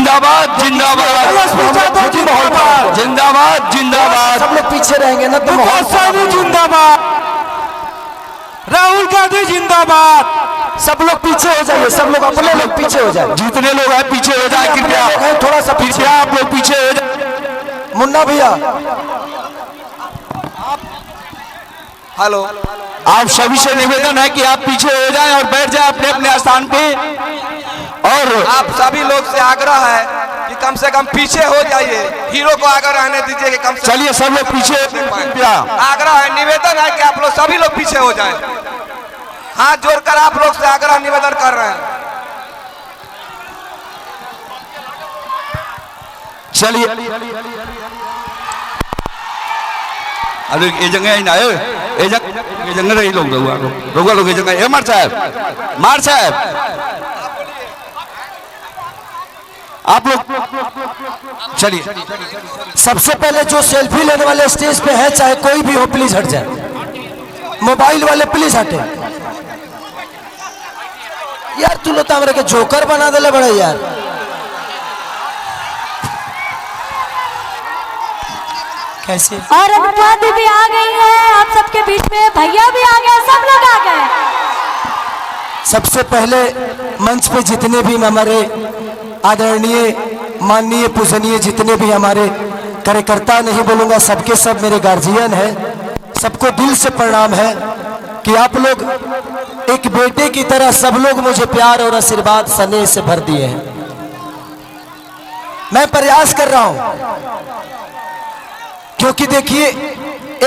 जिंदाबाद जिंदाबाद जिंदाबाद जिंदाबाद। सब लोग पीछे रहेंगे ना तो जिंदाबाद, राहुल गांधी जिंदाबाद। सब लोग पीछे हो जाइए, सब लोग अपने लोग पीछे हो जाए। जितने लोग हैं पीछे हो जाए कृपया, थोड़ा सा पीछे आप लोग पीछे हो जाए। मुन्ना भैया हेलो, आप सभी से निवेदन है कि आप पीछे हो जाएं और बैठ जाएं अपने अपने स्थान पे। और आप सभी लोग से आग्रह है कि कम से कम पीछे हो जाइए, हीरो को आगे रहने दीजिए कि कम से चलिए सब लोग पीछे कृपया। आग्रह है, निवेदन है कि आप लोग सभी लोग पीछे हो जाएं। हाथ जोड़कर आप लोग से आग्रह निवेदन कर रहे हैं। चलिए अरे ये जगह ही ना है, ये जगह रही लोग रोगा लोग ये जगह। ये मार साहब आप लोग चलिए। सबसे पहले जो सेल्फी लेने वाले स्टेज पे है, चाहे कोई भी हो, प्लीज हट जाए। मोबाइल वाले प्लीज हटे। यार तू लोग तो के जोकर बना दे बड़ा यार। कैसे और अनुराधा भी आ गई है आप सबके बीच में, भैया भी आ गए, सब लोग आ गए। सबसे पहले मंच पे जितने भी हमारे आदरणीय माननीय पूजनीय जितने भी हमारे कार्यकर्ता, नहीं बोलूंगा सबके सब मेरे गार्जियन हैं, सबको दिल से प्रणाम है कि आप लोग एक बेटे की तरह सब लोग मुझे प्यार और आशीर्वाद स्नेह से भर दिए हैं। मैं प्रयास कर रहा हूं क्योंकि देखिए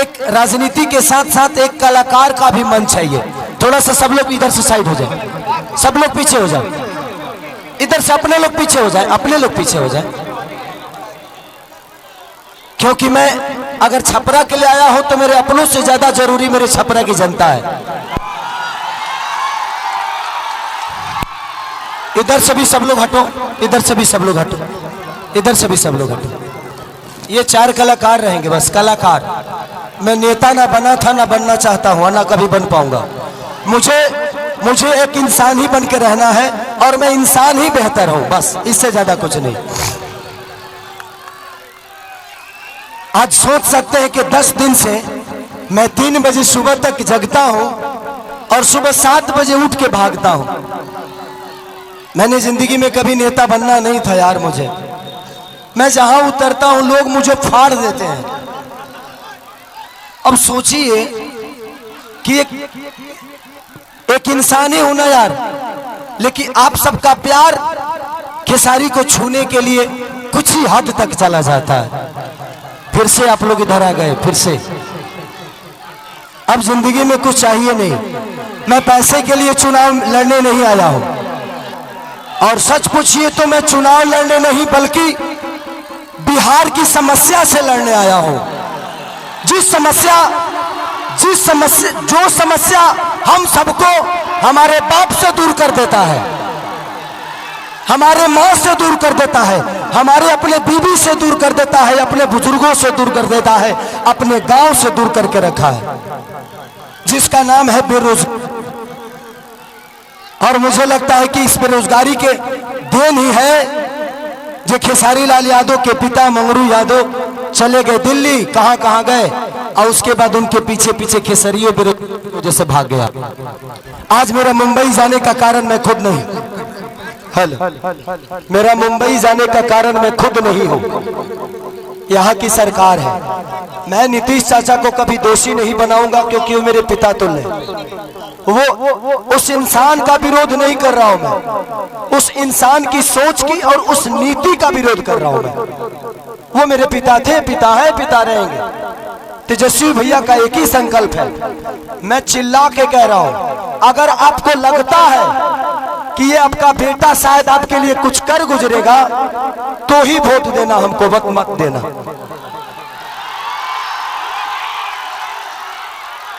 एक राजनीति के साथ साथ एक कलाकार का भी मन चाहिए। थोड़ा सा सब लोग इधर से साइड हो जाए, सब लोग पीछे हो जाए, इधर से अपने लोग पीछे हो जाए, अपने लोग पीछे हो जाए। क्योंकि मैं अगर छपरा के लिए आया हूं तो मेरे अपनों से ज्यादा जरूरी मेरे छपरा की जनता है। इधर से भी सब लोग हटो, इधर से भी सब लोग हटो, इधर से भी सब लोग हटो। ये 4 कलाकार रहेंगे बस, कलाकार। मैं नेता ना बना था, ना बनना चाहता हूं, ना कभी बन पाऊंगा। मुझे एक इंसान ही बन के रहना है और मैं इंसान ही बेहतर हूं, बस इससे ज्यादा कुछ नहीं। आज सोच सकते हैं कि 10 दिन से मैं 3 बजे सुबह तक जगता हूं और सुबह 7 बजे उठ के भागता हूं। मैंने जिंदगी में कभी नेता बनना नहीं था यार। मैं जहां उतरता हूं लोग मुझे फाड़ देते हैं। अब सोचिए कि एक इंसान ही हूं ना यार, लेकिन आप सबका प्यार खेसारी को छूने के लिए कुछ ही हद तक चला जाता है। फिर से आप लोग इधर आ गए, फिर से। अब जिंदगी में कुछ चाहिए नहीं। मैं पैसे के लिए चुनाव लड़ने नहीं आया हूं, और सच पूछिए तो मैं चुनाव लड़ने नहीं बल्कि बिहार की समस्या से लड़ने आया हूं। जो समस्या हम सबको हमारे बाप से दूर कर देता है, हमारे माँ से दूर कर देता है, हमारे अपने बीवी से दूर कर देता है, अपने बुजुर्गों से दूर कर देता है, अपने गांव से दूर करके रखा है, जिसका नाम है बेरोजगारी। और मुझे लगता है कि इस बेरोजगारी के देन ही है जो खेसारी लाल यादव के पिता मंगरू यादव चले गए दिल्ली, कहां कहां गए, और उसके बाद उनके पीछे पीछे खेसरियों बेरोजगारी की वजह से भाग गया। आज मेरा मुंबई जाने का कारण मैं खुद नहीं, मेरा मुंबई जाने का कारण मैं खुद नहीं हूं, यहाँ की सरकार है। मैं नीतीश चाचा को कभी दोषी नहीं बनाऊंगा क्योंकि वो मेरे पिता तुल्य। वो उस इंसान का विरोध नहीं कर रहा हूं मैं, उस इंसान की सोच की और उस नीति का विरोध कर रहा हूं मैं। वो मेरे पिता थे, पिता है, पिता रहेंगे। तेजस्वी भैया का एक ही संकल्प है, मैं चिल्ला के कह रहा हूं, अगर आपको लगता है कि ये आपका बेटा शायद आपके लिए कुछ कर गुजरेगा तो ही वोट देना, हमको वक्त मत देना।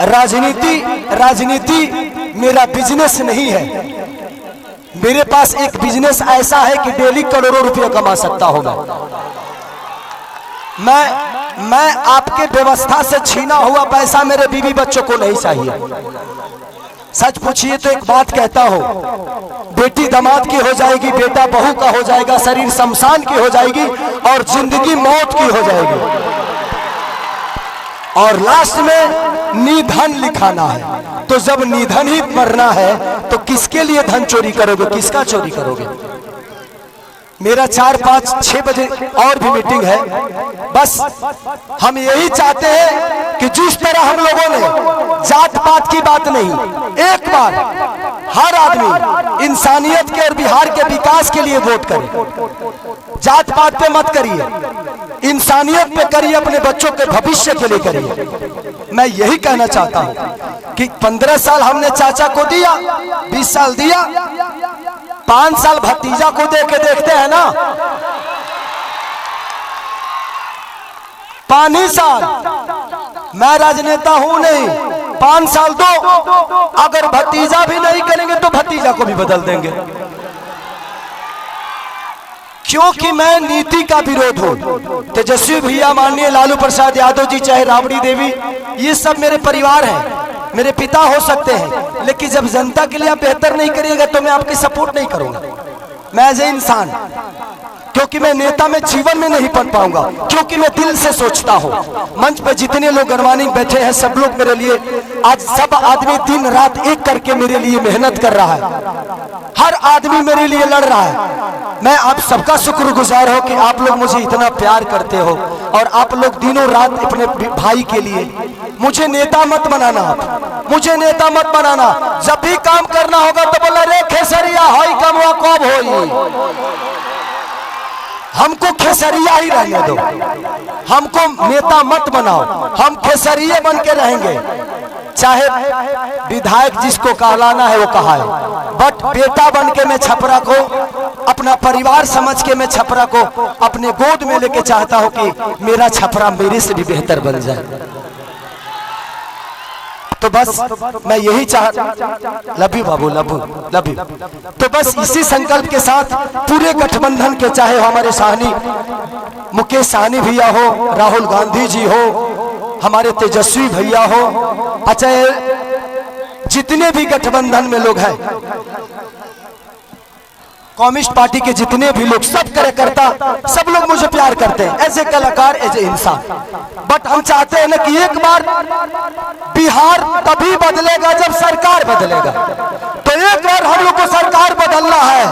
राजनीति मेरा बिजनेस नहीं है। मेरे पास एक बिजनेस ऐसा है कि डेली करोड़ों रुपए कमा सकता हूं मैं आपके व्यवस्था से छीना हुआ पैसा मेरे बीवी बच्चों को नहीं चाहिए। सच पूछिए तो एक बात कहता हूं, बेटी दामाद की हो जाएगी, बेटा बहू का हो जाएगा, शरीर शमशान की हो जाएगी और जिंदगी मौत की हो जाएगी, और लास्ट में निधन लिखाना है। तो जब निधन ही मरना है तो किसके लिए धन चोरी करोगे, किसका चोरी करोगे? मेरा 4, 5, 6 बजे और भी मीटिंग है। बस हम यही चाहते हैं कि जिस तरह हम लोगों ने जात पात की बात नहीं, एक बार हर आदमी इंसानियत के और बिहार के विकास के लिए वोट करे। जात पात पे मत करिए, इंसानियत पे करिए, अपने बच्चों के भविष्य के लिए करिए। मैं यही कहना चाहता हूं कि 15 साल हमने चाचा को दिया, 20 साल दिया, 5 साल भतीजा को दे के देखते हैं ना। 5 ही साल, मैं राजनेता हूं नहीं, 5 साल दो, अगर भतीजा भी नहीं करेंगे तो भतीजा को भी बदल देंगे, क्योंकि मैं नीति का विरोध हूं। तेजस्वी भैया, माननीय लालू प्रसाद यादव जी, चाहे राबड़ी देवी, ये सब मेरे परिवार हैं, मेरे पिता हो सकते हैं, लेकिन जब जनता के लिए आप बेहतर नहीं करिएगा तो मैं आपकी सपोर्ट नहीं करूंगा। मैं एज ए इंसान, क्योंकि मैं नेता में जीवन में नहीं बन पाऊंगा, क्योंकि मैं दिल से सोचता हूं। मंच पे जितने लोग गणमानी बैठे हैं, सब लोग मेरे लिए, आज सब आदमी दिन रात एक करके मेरे लिए मेहनत कर रहा है, हर आदमी मेरे लिए लड़ रहा है। मैं आप सबका शुक्रगुजार हूं कि आप लोग मुझे इतना प्यार करते हो, और आप लोग दिनों रात अपने भाई के लिए। मुझे नेता मत बनाना, आप मुझे नेता मत बनाना। जब भी काम करना होगा तो बोला रे खेसरिया हाई कमवा कब होई, हमको खेसरिया ही रहने दो, हमको नेता मत बनाओ, हम खेसरिये बन के रहेंगे। चाहे विधायक जिसको कहलाना है वो कहा है, बट बेटा बन के मैं छपरा को अपना परिवार समझ के मैं छपरा को अपने गोद में लेके चाहता हूं कि मेरा छपरा मेरे से भी बेहतर बन जाए। तो बस मैं यही love you Babu, love you. तो बस इसी संकल्प के साथ पूरे गठबंधन के, चाहे हमारे साहनी मुकेश साहनी भैया हो, राहुल गांधी जी हो, हमारे तेजस्वी भैया हो, अच्छा जितने भी गठबंधन में लोग हैं, कम्युनिस्ट पार्टी के जितने भी लोग, सब कार्यकर्ता, सब लोग मुझे प्यार करते हैं एज ए कलाकार, एज ए इंसान। बट हम चाहते हैं ना कि एक बार बिहार तभी बदलेगा जब सरकार बदलेगा। तो एक बार हम लोग को सरकार बदलना है,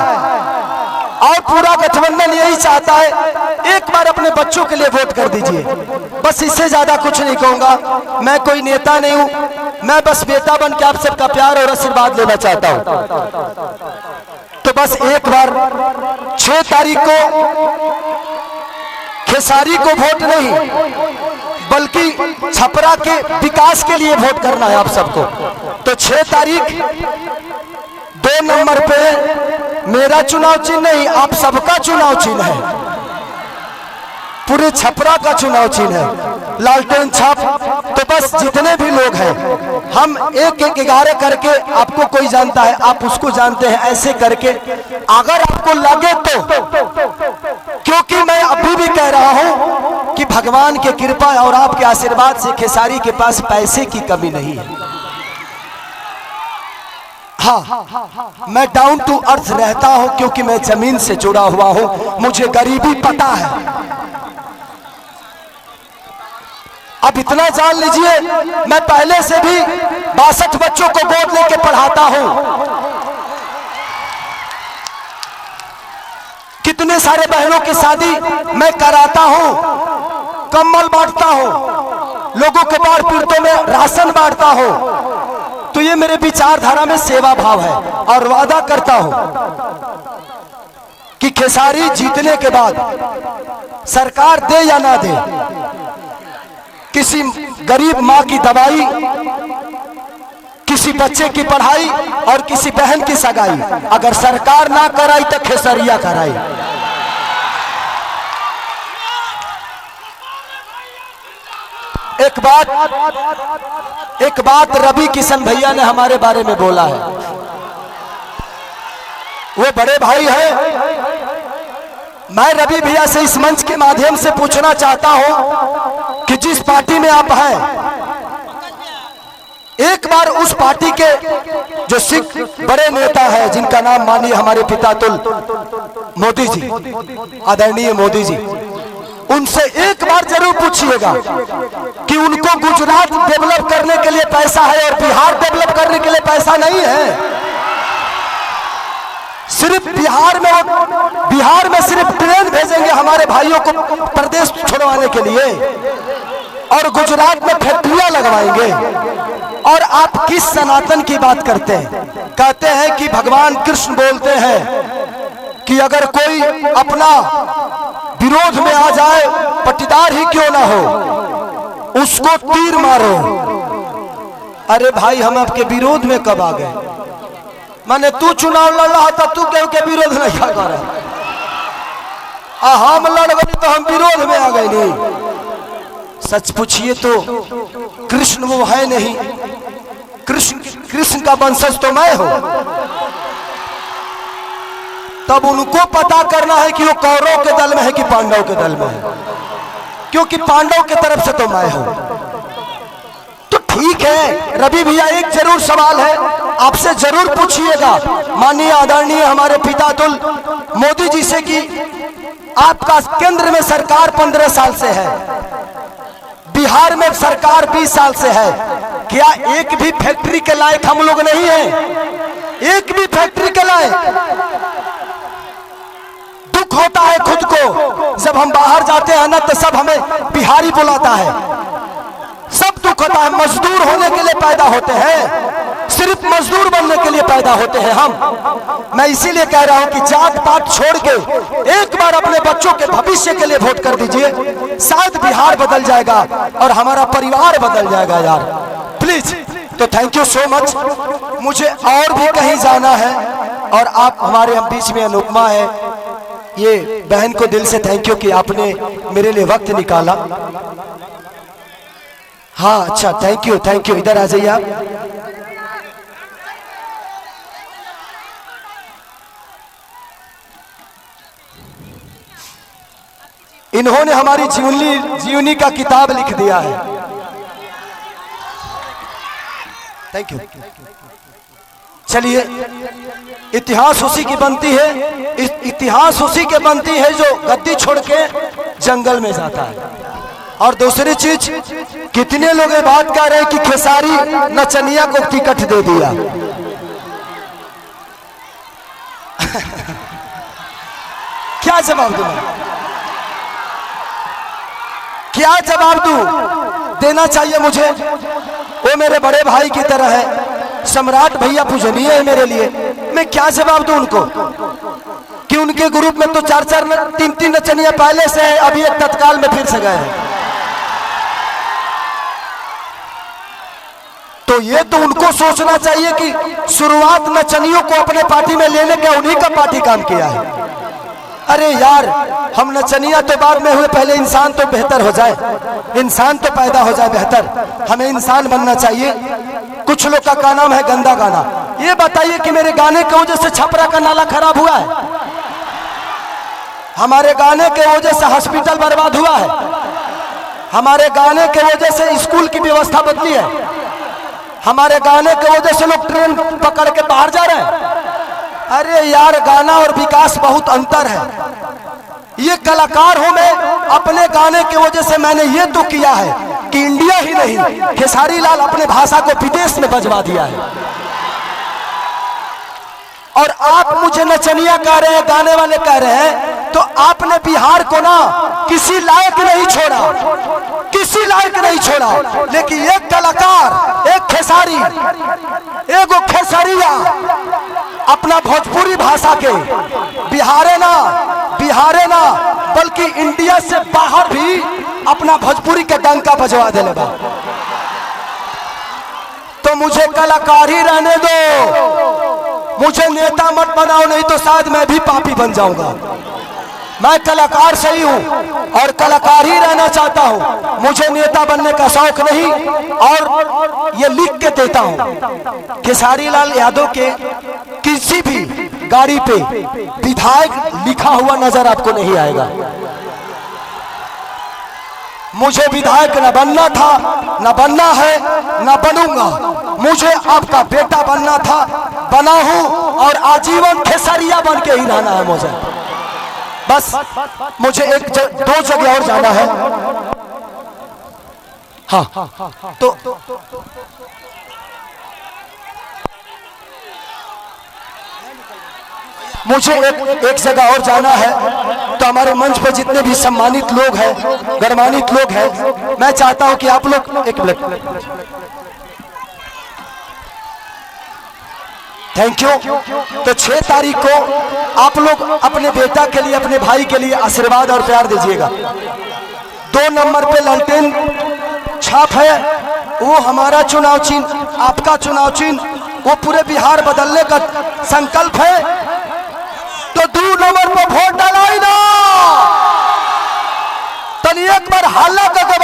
और पूरा गठबंधन यही चाहता है, एक बार अपने बच्चों के लिए वोट कर दीजिए। बस इससे ज्यादा कुछ नहीं कहूंगा। मैं कोई नेता नहीं हूं, मैं बस बेटा बन के आप सबका प्यार और आशीर्वाद लेना चाहता हूं। तो बस एक बार 6 तारीख को खेसारी को वोट नहीं, बल्कि छपरा के विकास के लिए वोट करना है आप सबको। तो 6 तारीख 2 नंबर पे मेरा चुनाव चिन्ह नहीं, आप सबका चुनाव चिन्ह है, पूरे छपरा का चुनाव चिन्ह है, लालटेन छाप। तो बस जितने भी लोग हैं, हम 1-1-11 करके, आपको कोई जानता है, आप उसको जानते हैं, ऐसे करके अगर आपको लगे तो, क्योंकि मैं अभी भी कह रहा हूं कि भगवान की कृपा और आपके आशीर्वाद से खेसारी के पास पैसे की कमी नहीं है। हाँ, मैं डाउन टू अर्थ रहता हूं, क्योंकि मैं जमीन से जुड़ा हुआ हूं, मुझे गरीबी पता है। अब इतना जान लीजिए, मैं पहले से भी 62 बच्चों को गोद लेके पढ़ाता हूं, कितने सारे बहनों की शादी मैं कराता हूं, कंबल बांटता हूं, लोगों के बाढ़ पीड़ितों में राशन बांटता हूं। तो ये मेरे विचारधारा में सेवा भाव है, और वादा करता हूं कि खेसारी जीतने के बाद सरकार दे या ना दे, किसी गरीब माँ की दवाई, किसी बच्चे की पढ़ाई और किसी बहन की सगाई अगर सरकार ना कराई तो खेसरिया कराई। एक बात रवि किशन भैया ने हमारे बारे में बोला है, वो बड़े भाई हैं। मैं रवि भैया से इस मंच के माध्यम से पूछना चाहता हूं कि जिस पार्टी में आप हैं, एक बार उस पार्टी के जो सिख बड़े नेता है, जिनका नाम मानिए हमारे पितातुल मोदी जी, आदरणीय मोदी जी, उनसे एक बार जरूर पूछिएगा कि उनको गुजरात डेवलप करने के लिए पैसा है और बिहार डेवलप करने के लिए पैसा नहीं है। सिर्फ बिहार में सिर्फ ट्रेन भेजेंगे हमारे भाइयों को प्रदेश छोड़वाने के लिए, और गुजरात में फैक्ट्रियां लगवाएंगे। और आप किस सनातन की बात करते हैं? कहते हैं कि भगवान कृष्ण बोलते हैं कि अगर कोई अपना विरोध में आ जाए, पट्टीदार ही क्यों ना हो, उसको तीर मारो। अरे भाई, हम आपके विरोध में कब आ गए? माने तू चुनाव लड़ रहा था, तू क्यों के विरोध नहीं कर रहा? हम लड़ गए तो हम विरोध में आ गए नहीं। सच पूछिए तो कृष्ण वो है नहीं, कृष्ण का वंशज तो मैं हूं। तब उनको पता करना है कि वो कौरव के दल में है कि पांडव के दल में है, क्योंकि पांडव के तरफ से तो मैं हूं। तो ठीक है रवि भैया, एक जरूर सवाल है, आपसे जरूर पूछिएगा माननीय आदरणीय हमारे पितातुल मोदी जी से कि आपका केंद्र में सरकार 15 साल से है, बिहार में सरकार 20 साल से है, क्या एक भी फैक्ट्री के लायक हम लोग नहीं हैं? एक भी फैक्ट्री के लायक? दुख होता है खुद को, जब हम बाहर जाते हैं ना तो सब हमें बिहारी बुलाता है, सब दुख होता है। मजदूर होने के लिए पैदा होते हैं, सिर्फ मजदूर बनने के लिए पैदा होते हैं हम। मैं इसीलिए कह रहा हूं कि जात पात छोड़ के एक बार अपने बच्चों के भविष्य के लिए वोट कर दीजिए, शायद बिहार बदल जाएगा और हमारा परिवार बदल जाएगा यार, प्लीज। तो थैंक यू सो मच। मुझे और भी कहीं जाना है और आप हमारे हम बीच में अनुपमा है, ये बहन को दिल से थैंक यू कि आपने मेरे लिए वक्त निकाला। हाँ अच्छा, थैंक यू थैंक यू। इधर आ जाइए आप। इन्होंने हमारी जीवनी का किताब लिख दिया है। Thank you. चलिए, इतिहास उसी की बनती है, इतिहास उसी के बनती है जो गद्दी छोड़ के जंगल में जाता है। और दूसरी चीज, कितने लोग ये बात कह रहे हैं कि खेसारी नचनिया को टिकट दे दिया। क्या जवाब दूं? क्या जवाब दूं? देना चाहिए मुझे, वो मेरे बड़े भाई की तरह है, सम्राट भैया पूजनीय है मेरे लिए। मैं क्या जवाब दूं उनको कि उनके ग्रुप में तो 4-4 3-3 नचनिया पहले से है, अभी एक तत्काल में फिर से गए हैं। तो ये तो उनको सोचना चाहिए कि शुरुआत नचनियों को अपने पार्टी में लेने का उन्हीं का पार्टी काम किया है। अरे यार, हम नचनिया तो बाद में हुए, पहले इंसान तो बेहतर हो जाए, इंसान तो पैदा हो जाए बेहतर। हमें इंसान बनना चाहिए। कुछ लोग का नाम है गंदा गाना। ये बताइए कि मेरे गाने की वजह से छपरा का नाला खराब हुआ है? हमारे गाने के वजह से हॉस्पिटल बर्बाद हुआ है? हमारे गाने के वजह से स्कूल की व्यवस्था बदली है? हमारे गाने के वजह से लोग ट्रेन पकड़ के बाहर जा रहे हैं? अरे यार, गाना और विकास बहुत अंतर है। ये कलाकार हूं मैं, अपने गाने की वजह से मैंने ये तो किया है कि इंडिया ही नहीं, खेसारी लाल अपने भाषा को विदेश में बजवा दिया है। और आप मुझे नचनिया कह रहे हैं, गाने वाले कह रहे हैं, तो आपने बिहार को ना किसी लायक नहीं छोड़ा, किसी लायक नहीं छोड़ा। लेकिन एक कलाकार, एक खेसारी, एक खेसरिया अपना भोजपुरी भाषा के बिहारे ना बल्कि इंडिया से बाहर भी अपना भोजपुरी के डंका बजवा देने बा। तो मुझे कलाकार ही रहने दो, मुझे नेता मत बनाओ, नहीं तो शायद मैं भी पापी बन जाऊंगा। मैं कलाकार सही हूं और कलाकार ही रहना चाहता हूं, मुझे नेता बनने का शौक नहीं। और ये लिख के देता हूं, खेसारी लाल यादव के किसी भी गाड़ी पे विधायक लिखा हुआ नजर आपको नहीं आएगा। मुझे विधायक न बनना था, न बनना है, न बनूंगा। मुझे आपका बेटा बनना था, बना हूं और आजीवन खेसरिया बन के ही रहना है मुझे। बस मुझे दो जगह और जाना है। हाँ, तो मुझे एक जगह और जाना है। तो हमारे मंच पर जितने भी सम्मानित लोग हैं, गणमान्वित लोग हैं, मैं चाहता हूं कि आप लोग एक मिनट, थैंक यू। तो 6 तारीख को आप लोग अपने बेटा के लिए, अपने भाई के लिए आशीर्वाद और प्यार दीजिएगा। 2 नंबर पे लालटेन छाप है, वो हमारा चुनाव चिन्ह, आपका चुनाव चिन्ह, वो पूरे बिहार बदलने का संकल्प है। तो 2 नंबर पर वोट डालाई ना, तनी एक बार हल्ला करके